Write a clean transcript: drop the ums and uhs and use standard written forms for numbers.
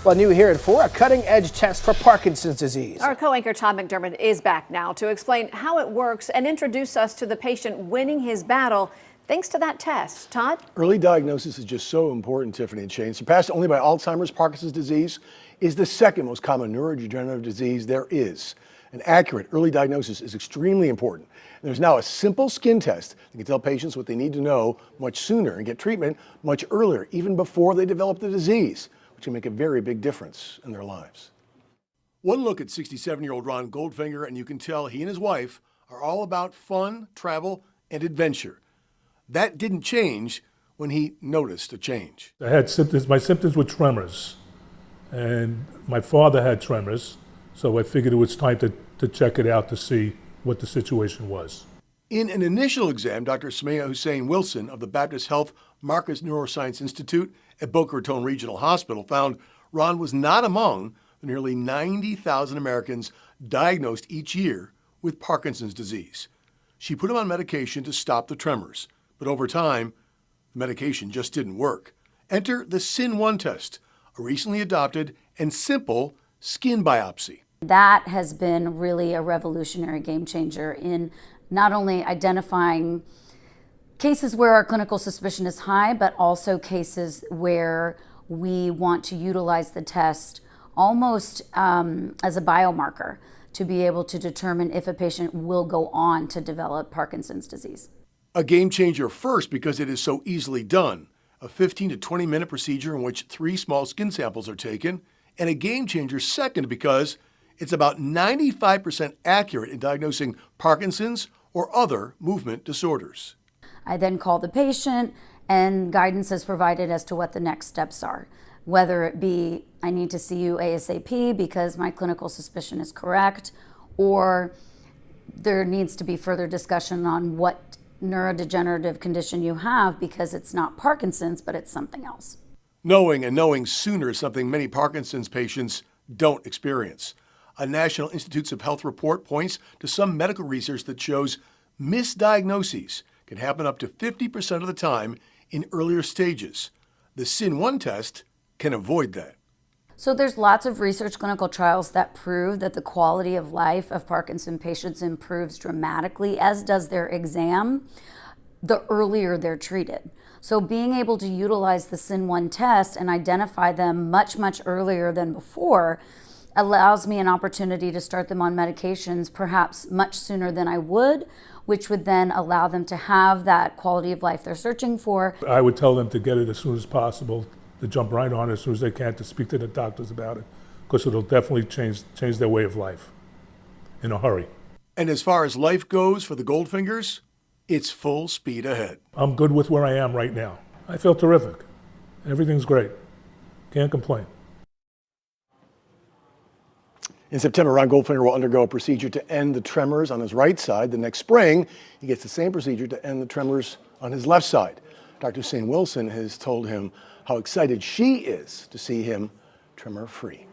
Well, new here at 4, a cutting-edge test for Parkinson's disease. Our co-anchor Todd McDermott is back now to explain how it works and introduce us to the patient winning his battle thanks to that test. Todd? Early diagnosis is just so important, Tiffany and Shane. Surpassed only by Alzheimer's, Parkinson's disease is the second most common neurodegenerative disease there is. An accurate early diagnosis is extremely important. And there's now a simple skin test that can tell patients what they need to know much sooner and get treatment much earlier, even before they develop the disease, which can make a very big difference in their lives. One look at 67-year-old Ron Goldfinger, and you can tell he and his wife are all about fun, travel, and adventure. That didn't change when he noticed a change. I had symptoms, my symptoms were tremors, and my father had tremors, so I figured it was time to check it out to see what the situation was. In an initial exam, Dr. Sumaya Hussein Wilson of the Baptist Health Marcus Neuroscience Institute at Boca Raton Regional Hospital found Ron was not among the nearly 90,000 Americans diagnosed each year with Parkinson's disease. She put him on medication to stop the tremors, but over time, the medication just didn't work. Enter the SIN1 test, a recently adopted and simple skin biopsy. That has been really a revolutionary game changer in not only identifying cases where our clinical suspicion is high, but also cases where we want to utilize the test almost as a biomarker to be able to determine if a patient will go on to develop Parkinson's disease. A game changer first because it is so easily done. A 15 to 20 minute procedure in which 3 small skin samples are taken, and a game changer second because it's about 95% accurate in diagnosing Parkinson's or other movement disorders. I then call the patient and guidance is provided as to what the next steps are. Whether it be, I need to see you ASAP because my clinical suspicion is correct, or there needs to be further discussion on what neurodegenerative condition you have because it's not Parkinson's, but it's something else. Knowing sooner is something many Parkinson's patients don't experience. A National Institutes of Health report points to some medical research that shows misdiagnoses can happen up to 50% of the time in earlier stages. The SIN1 test can avoid that. So there's lots of research clinical trials that prove that the quality of life of Parkinson patients improves dramatically, as does their exam, the earlier they're treated. So being able to utilize the SIN1 test and identify them much, much earlier than before allows me an opportunity to start them on medications perhaps much sooner than I would, which would then allow them to have that quality of life they're searching for. I would tell them to get it as soon as possible, to jump right on it as soon as they can, to speak to the doctors about it, because it'll definitely change their way of life in a hurry. And as far as life goes for the Goldfingers, it's full speed ahead. I'm good with where I am right now. I feel terrific. Everything's great. Can't complain. In September, Ron Goldfinger will undergo a procedure to end the tremors on his right side. The next spring, he gets the same procedure to end the tremors on his left side. Dr. Hussein Wilson has told him how excited she is to see him tremor-free.